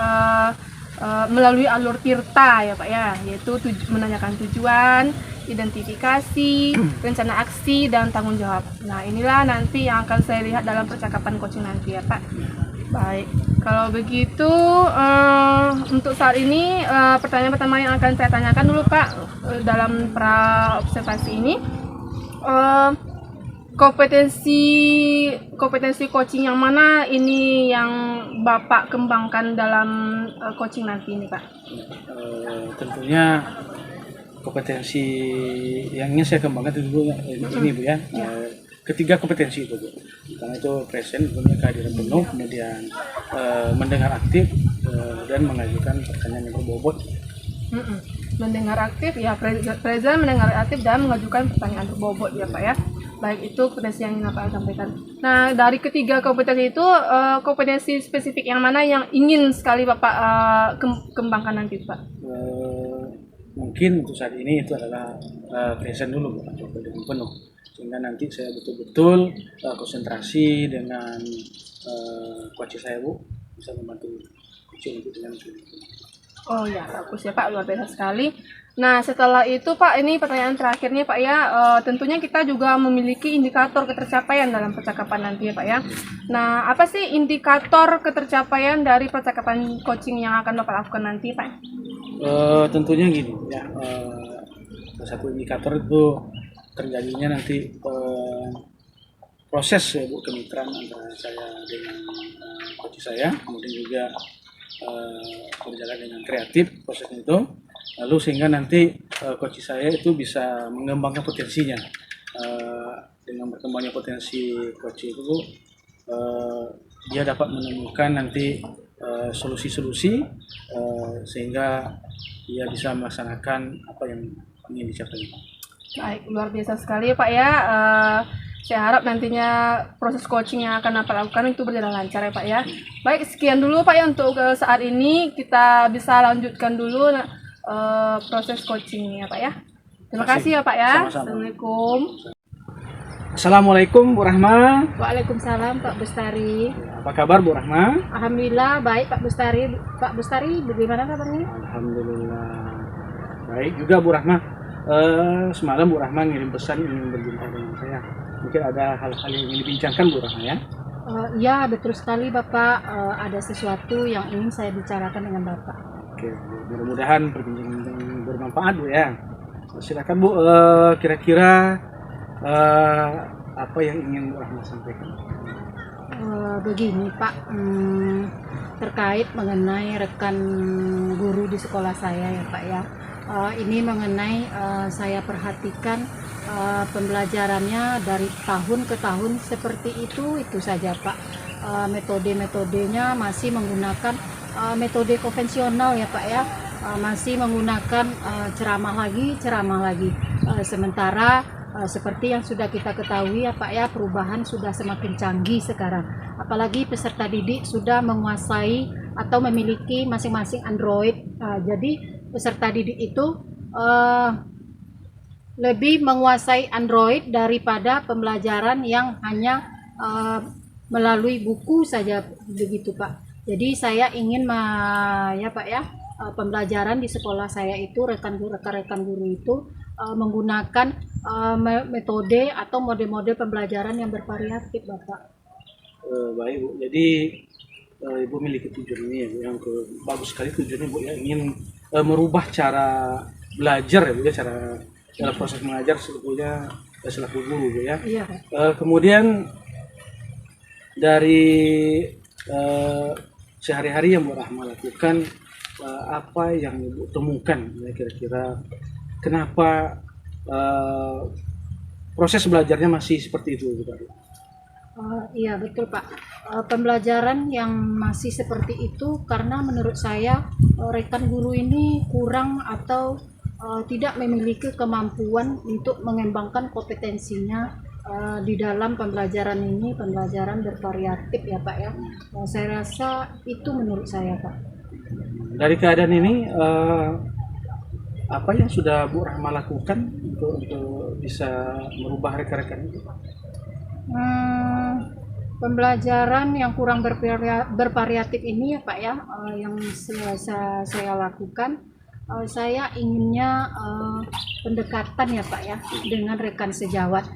melalui alur tirta ya Pak ya, yaitu menanyakan tujuan, identifikasi, rencana aksi, dan tanggung jawab. Nah, inilah nanti yang akan saya lihat dalam percakapan coaching nanti ya Pak. Baik, kalau begitu untuk saat ini pertanyaan pertama yang akan saya tanyakan dulu Pak, dalam pra observasi ini, kompetensi coaching yang mana ini yang Bapak kembangkan dalam coaching nanti ini Pak? Tentunya kompetensi yang ingin saya kembangkan itu ini Bu ya. Ketiga kompetensi itu Bu. Pertama itu present, punya kehadiran penuh, kemudian mendengar aktif dan mengajukan pertanyaan yang berbobot. Mendengar aktif ya, present, mendengar aktif, dan mengajukan pertanyaan berbobot ya Pak ya. Baik, itu kompetensi yang ingin Bapak sampaikan. Nah, dari ketiga kompetensi itu, kompetensi spesifik yang mana yang ingin sekali Bapak kembangkan nanti Pak? Mungkin untuk saat ini itu adalah present dulu Bu, atau dengan penuh. Sehingga nanti saya betul-betul konsentrasi dengan coach saya Bu, bisa membantu coach untuk dengan penuh. Oh ya, bagus ya Pak, luar biasa sekali. Nah, setelah itu Pak, ini pertanyaan terakhirnya Pak ya, tentunya kita juga memiliki indikator ketercapaian dalam percakapan nanti ya Pak ya. Nah, apa sih indikator ketercapaian dari percakapan coaching yang akan Bapak lakukan nanti Pak? Tentunya gini ya, salah satu indikator itu terjadinya nanti proses ya Bu, kemitraan antara saya dengan coach saya, kemudian juga berjalan dengan kreatif prosesnya itu, lalu sehingga nanti coach saya itu bisa mengembangkan potensinya. Dengan berkembangnya potensi coach itu dia dapat menemukan nanti solusi-solusi sehingga dia bisa melaksanakan apa yang ingin dicapai. Baik, luar biasa sekali Pak ya. Saya harap nantinya proses coaching yang akan Bapak lakukan itu berjalan lancar ya Pak ya. Baik, sekian dulu Pak ya untuk saat ini. Kita bisa lanjutkan dulu proses coaching ya Pak ya. Terima kasih ya Pak ya. Sama-sama. Assalamualaikum. Assalamualaikum Bu Rahma. Waalaikumsalam Pak Bestari. Apa kabar Bu Rahma? Alhamdulillah baik Pak Bestari. Pak Bestari bagaimana kabarnya? Alhamdulillah baik juga Bu Rahma. Semalam Bu Rahma ngirim pesan ingin berjumpa dengan saya. Mungkin ada hal-hal yang ingin dibincangkan Bu Rahma ya? Ya betul sekali Bapak. Ada sesuatu yang ingin saya bicarakan dengan Bapak. Oke, mudah-mudahan perbincangan bermanfaat Bu ya. Silakan Bu, kira-kira apa yang ingin Bu Rahma sampaikan? Begini Pak, terkait mengenai rekan guru di sekolah saya ya Pak ya. Ini mengenai saya perhatikan pembelajarannya dari tahun ke tahun seperti itu saja Pak. Metode-metodenya masih menggunakan metode konvensional ya Pak ya. Masih menggunakan ceramah lagi. Sementara seperti yang sudah kita ketahui ya Pak ya, perubahan sudah semakin canggih sekarang. Apalagi peserta didik sudah menguasai atau memiliki masing-masing Android. Jadi peserta didik itu lebih menguasai Android daripada pembelajaran yang hanya melalui buku saja begitu Pak. Jadi saya ingin ya Pak ya, pembelajaran di sekolah saya itu rekan guru itu menggunakan metode atau mode-mode pembelajaran yang bervariatif Bapak. Baik Bu, jadi Ibu memiliki tujuan ini ya Bu, yang bagus sekali tujuannya Bu ya, ingin merubah cara belajar ya Bu ya, cara dalam proses mengajar sebetulnya selaku guru Bu ya. Iya. Kemudian dari sehari-hari yang Bu Rahma lakukan, apa yang Ibu temukan ya, kira-kira kenapa proses belajarnya masih seperti itu Bu? Iya betul Pak. Pembelajaran yang masih seperti itu karena menurut saya rekan guru ini kurang atau tidak memiliki kemampuan untuk mengembangkan kompetensinya di dalam pembelajaran ini, pembelajaran bervariatif ya Pak ya. Saya rasa itu menurut saya Pak. Dari keadaan ini apa yang sudah Bu Rahma lakukan untuk bisa merubah rekan-rekan itu? Pembelajaran yang kurang bervariatif ini ya Pak ya, yang saya lakukan, saya inginnya pendekatan ya Pak ya dengan rekan sejawat,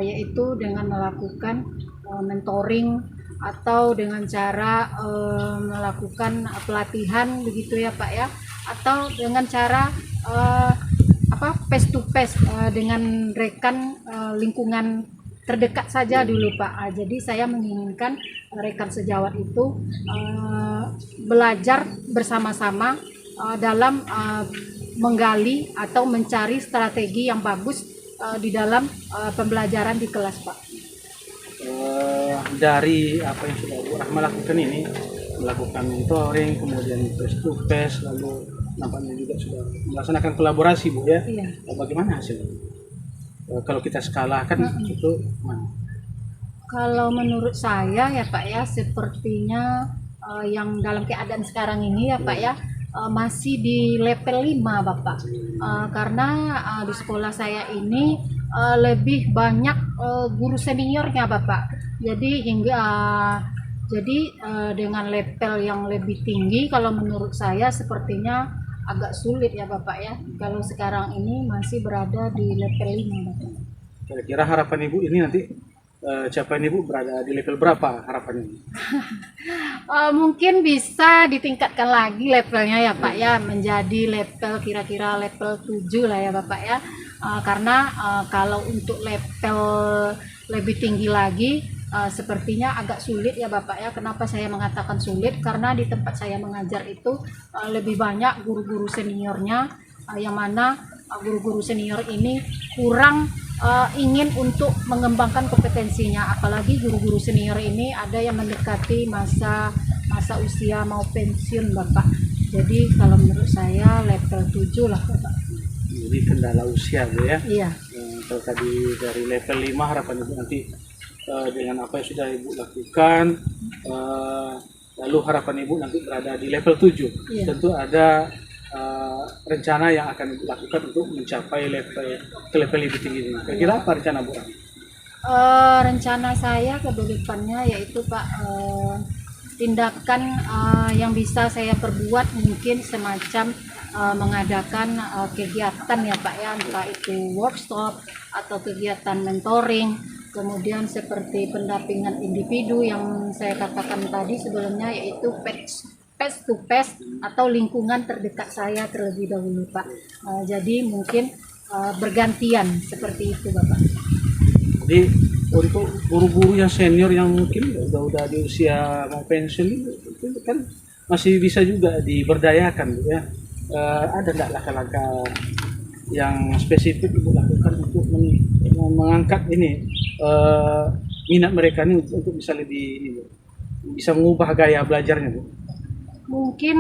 yaitu dengan melakukan mentoring atau dengan cara melakukan pelatihan begitu ya Pak ya, atau dengan cara face to face dengan rekan lingkungan terdekat saja dulu Pak. Jadi saya menginginkan rekan sejawat itu belajar bersama-sama dalam menggali atau mencari strategi yang bagus di dalam pembelajaran di kelas Pak. Dari apa yang sudah Bu Rahma lakukan ini, melakukan mentoring, kemudian face to face, lalu nampaknya juga sudah melaksanakan kolaborasi Bu ya. Iya. Bagaimana hasilnya? Kalau kita skalakan itu mana? Kalau menurut saya ya Pak ya, sepertinya yang dalam keadaan sekarang ini ya Pak ya, masih di level 5 Bapak. Karena di sekolah saya ini lebih banyak guru seniornya Bapak. Jadi dengan level yang lebih tinggi, kalau menurut saya sepertinya agak sulit ya Bapak ya. Kalau sekarang ini masih berada di level 5 Bapak. Kira-kira harapan Ibu ini nanti capaian Ibu berada di level berapa harapannya? Mungkin bisa ditingkatkan lagi levelnya ya Pak ya, menjadi level kira-kira level 7 lah ya Bapak ya. Karena kalau untuk level lebih tinggi lagi sepertinya agak sulit ya Bapak ya. Kenapa saya mengatakan sulit? Karena di tempat saya mengajar itu lebih banyak guru-guru seniornya, yang mana guru-guru senior ini kurang ingin untuk mengembangkan kompetensinya. Apalagi guru-guru senior ini ada yang mendekati masa usia mau pensiun Bapak. Jadi kalau menurut saya level 7 lah Bapak. Jadi kendala usia Bu ya. Iya. Kalau tadi dari level 5 harapan Ibu nanti dengan apa yang sudah Ibu lakukan, lalu harapan Ibu nanti berada di level 7. Iya. Tentu ada rencana yang akan Ibu lakukan untuk mencapai level lebih tinggi ini. Kira-kira apa rencana Bu? Rencana saya ke depannya yaitu Pak, tindakan yang bisa saya perbuat mungkin semacam mengadakan kegiatan ya Pak ya, entah itu workshop atau kegiatan mentoring, kemudian seperti pendampingan individu yang saya katakan tadi sebelumnya, yaitu face to face atau lingkungan terdekat saya terlebih dahulu Pak. Jadi mungkin bergantian seperti itu Bapak. Jadi untuk guru-guru yang senior yang mungkin udah di usia mau pensiun itu kan masih bisa juga diberdayakan Bu ya. Ada nggak langkah-langkah yang spesifik Ibu lakukan untuk mengangkat ini minat mereka ini untuk bisa lebih bisa mengubah gaya belajarnya Bu? Mungkin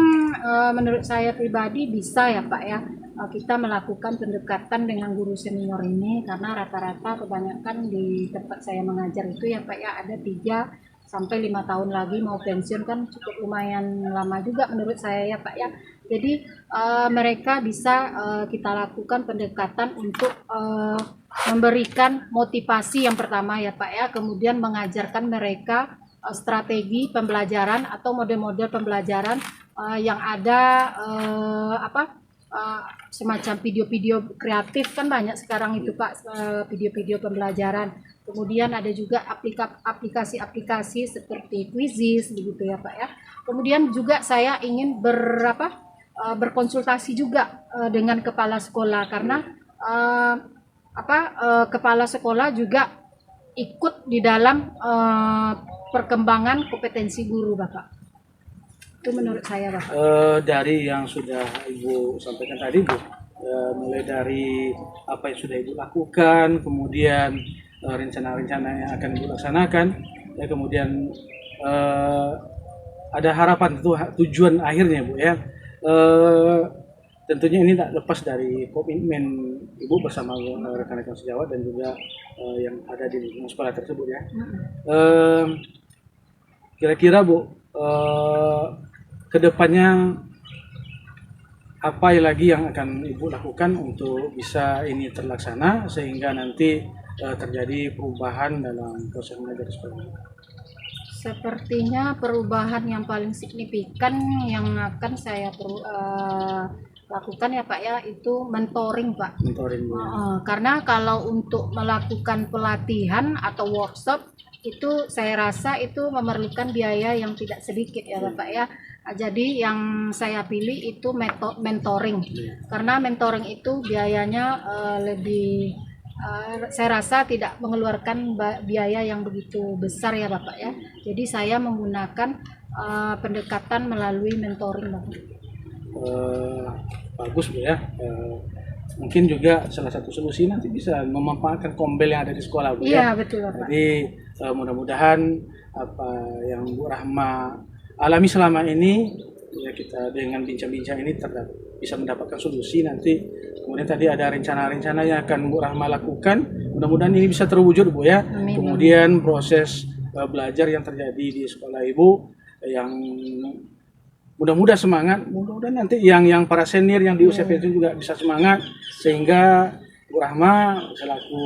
menurut saya pribadi bisa ya Pak ya, kita melakukan pendekatan dengan guru senior ini, karena rata-rata kebanyakan di tempat saya mengajar itu ya Pak ya ada 3 sampai 5 tahun lagi mau pensiun, kan cukup lumayan lama juga menurut saya ya Pak ya. Jadi mereka bisa kita lakukan pendekatan untuk memberikan motivasi yang pertama ya Pak ya, kemudian mengajarkan mereka strategi pembelajaran atau model-model pembelajaran yang ada semacam video-video kreatif, kan banyak sekarang itu Pak, video-video pembelajaran. Kemudian ada juga aplikasi-aplikasi seperti Quizizz begitu ya Pak ya. Kemudian juga saya ingin berkonsultasi juga dengan kepala sekolah, karena kepala sekolah juga ikut di dalam perkembangan kompetensi guru Bapak. Itu menurut saya Bapak. Dari yang sudah Ibu sampaikan tadi Bu, mulai dari apa yang sudah Ibu lakukan, kemudian rencana-rencana yang akan Ibu laksanakan, ya, kemudian ada harapan tujuan akhirnya Bu ya. Tentunya ini tak lepas dari komitmen Ibu bersama rekan-rekan sejawat dan juga yang ada di lingkungan sekolah tersebut ya. Kira-kira Bu, kedepannya apa lagi yang akan Ibu lakukan untuk bisa ini terlaksana sehingga nanti terjadi perubahan dalam proses mengajar sekolah? Sepertinya perubahan yang paling signifikan yang akan saya lakukan ya Pak ya, itu mentoring Pak. Mentoring Bu. Karena kalau untuk melakukan pelatihan atau workshop itu saya rasa itu memerlukan biaya yang tidak sedikit ya Bapak ya. Jadi yang saya pilih itu mentoring, karena mentoring itu biayanya lebih saya rasa tidak mengeluarkan biaya yang begitu besar ya Bapak ya. Jadi saya menggunakan pendekatan melalui mentoring Bapak. Bagus Bu ya. Mungkin juga salah satu solusi nanti bisa memanfaatkan kombel yang ada di sekolah Bu ya. Iya betul Bapak. Jadi mudah-mudahan apa yang Bu Rahma alami selama ini ya, kita dengan bincang-bincang ini bisa mendapatkan solusi nanti. Kemudian tadi ada rencana-rencana yang akan Bu Rahma lakukan, mudah-mudahan ini bisa terwujud Bu ya. Amin. Kemudian proses belajar yang terjadi di sekolah Ibu yang mudah-mudahan semangat, mudah-mudahan nanti yang para senior yang di usia pensiun juga bisa semangat, sehingga Bu Rahma selaku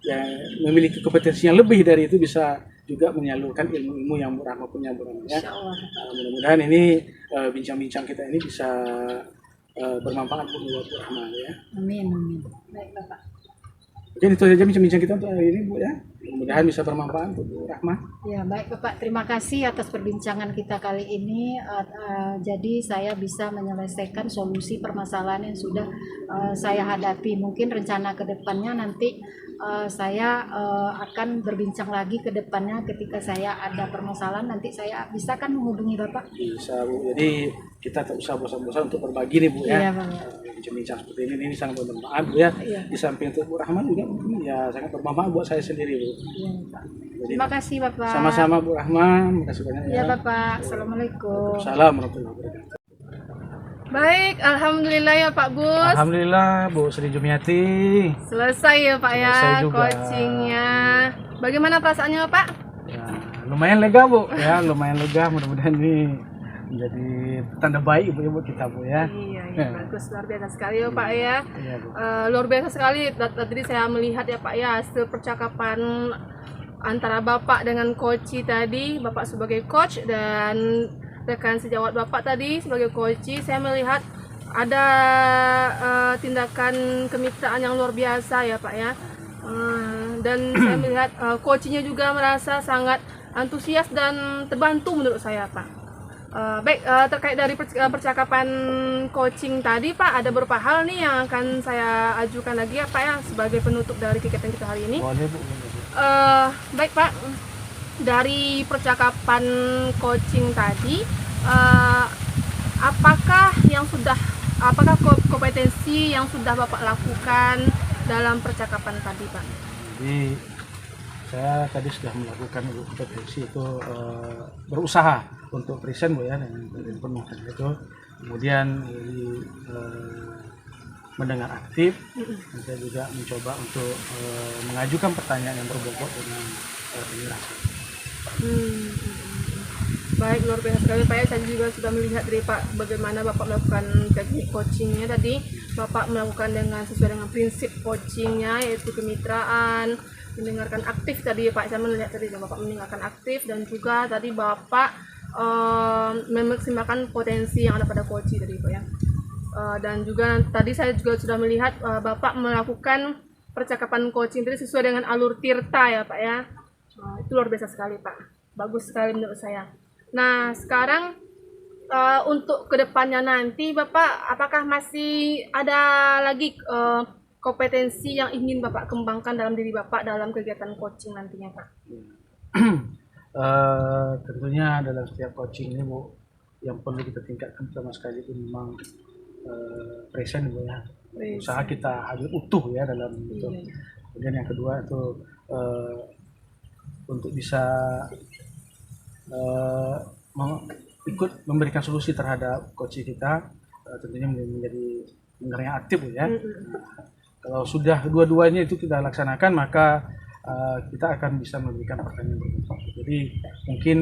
yang memiliki kompetensi yang lebih dari itu bisa juga menyalurkan ilmu-ilmu yang Bu Rahma punya Bu Rahma ya. Mudah-mudahan ini bincang-bincang kita ini bisa bermanfaat buat Bu Rahma ya. Amin. Baik Bapak. Jadi itu saja bincang-bincang kita untuk hari ini Bu ya. Mudah-mudahan bisa bermanfaat untuk Bu Rahma. Ya baik Bapak, terima kasih atas perbincangan kita kali ini. Jadi saya bisa menyelesaikan solusi permasalahan yang sudah saya hadapi. Mungkin rencana ke depannya nanti saya akan berbincang lagi ke depannya ketika saya ada permasalahan, nanti saya bisa kan menghubungi Bapak? Bisa Bu, jadi kita tak usah bosan-bosan untuk berbagi nih Bu ya. Iya Pak. Bincang-bincang seperti ini sangat bermanfaat Bu ya. Iya. Di samping untuk Bu Rahma juga mungkin ya sangat bermanfaat buat saya sendiri Bu. Iya Pak. Jadi, Terima kasih Bapak. sama-sama Bu Rahma, terima kasih banyak Iya Bapak, Assalamualaikum. Assalamualaikum warahmatullahi wabarakatuh. Baik, alhamdulillah ya Pak Gus. Alhamdulillah Bu Sri Jumiati. Selesai ya Pak ya Selesai juga. coachingnya. Bagaimana perasaannya Pak? Ya, lumayan lega Bu ya, lumayan lega. Mudah-mudahan ini menjadi tanda baik Bu ya buat kita Bu ya. Iya. Bagus, luar biasa sekali ya Pak ya. Iya, Bu. Luar biasa sekali. Tadi saya melihat ya Pak ya hasil percakapan antara Bapak dengan Koci tadi, Bapak sebagai coach dan rekan sejawat Bapak tadi sebagai coach. Saya melihat ada tindakan kemitraan yang luar biasa ya Pak ya. Dan saya melihat coachnya juga merasa sangat antusias dan terbantu menurut saya Pak. Baik, terkait dari percakapan coaching tadi Pak, ada beberapa hal nih yang akan saya ajukan lagi ya Pak ya sebagai penutup dari kegiatan kita hari ini. Boleh, Bu. Boleh, Bu. Baik Pak, dari percakapan coaching tadi, apakah kompetensi yang sudah Bapak lakukan dalam percakapan tadi Pak? Jadi saya tadi sudah melakukan kompetensi itu berusaha untuk present Bu ya dengan penuh itu. Kemudian mendengar aktif, dan saya juga mencoba untuk mengajukan pertanyaan yang berbobot dengan penjelasan. Baik, luar biasa sekali Pak ya. Saya juga sudah melihat dari Pak bagaimana Bapak melakukan teknik coachingnya tadi. Bapak melakukan sesuai dengan prinsip coachingnya, yaitu kemitraan, mendengarkan aktif tadi Pak. Saya melihat tadi Bapak mendengarkan aktif, dan juga tadi Bapak memaksimalkan potensi yang ada pada coaching tadi Pak ya. Dan juga tadi saya juga sudah melihat Bapak melakukan percakapan coaching tadi sesuai dengan alur Tirta ya Pak ya. Itu luar biasa sekali Pak, bagus sekali menurut saya. Nah sekarang untuk kedepannya nanti Bapak, apakah masih ada lagi kompetensi yang ingin Bapak kembangkan dalam diri Bapak dalam kegiatan coaching nantinya Pak? Tentunya dalam setiap coaching ini Bu, yang perlu kita tingkatkan pertama sekali itu memang present Bu ya. Usaha kita hadir utuh ya dalam itu. Kemudian yang kedua itu untuk bisa ikut memberikan solusi terhadap coach kita, tentunya menjadi pendengar yang aktif Bu ya. Kalau sudah dua-duanya itu kita laksanakan, maka kita akan bisa memberikan pertanyaan berikutnya. Jadi mungkin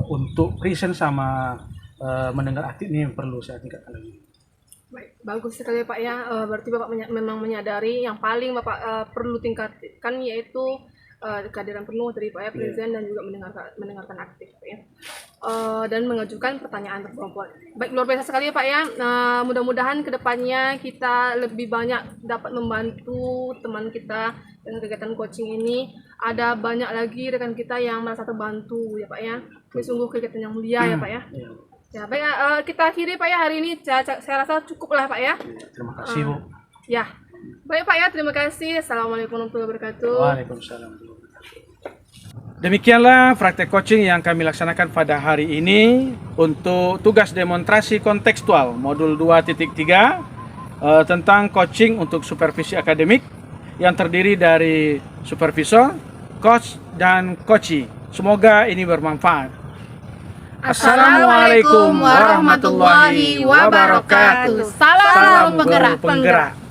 untuk present sama mendengar aktif ini perlu saya tingkatkan lagi. Baik, bagus sekali Pak ya. Berarti Bapak memang menyadari yang paling Bapak perlu tingkatkan yaitu kehadiran penuh dari Pak ya, present dan juga mendengarkan aktif Pak ya. Dan mengajukan pertanyaan berbobot. Baik, luar biasa sekali ya Pak ya. Mudah-mudahan kedepannya kita lebih banyak dapat membantu teman kita dengan kegiatan coaching ini. Ada banyak lagi rekan kita yang merasa terbantu ya Pak ya. Ini sungguh kegiatan yang mulia ya Pak ya. Ya baik, kita akhiri Pak ya hari ini. Saya rasa cukup lah Pak ya. Terima kasih Bu. Ya, baik Pak ya, terima kasih. Assalamualaikum warahmatullahi wabarakatuh. Waalaikumsalam. Demikianlah praktek coaching yang kami laksanakan pada hari ini untuk tugas demonstrasi kontekstual modul 2.3 tentang coaching untuk supervisi akademik yang terdiri dari supervisor, coach, dan coachee. Semoga ini bermanfaat. Assalamualaikum warahmatullahi wabarakatuh. Salam Guru penggerak.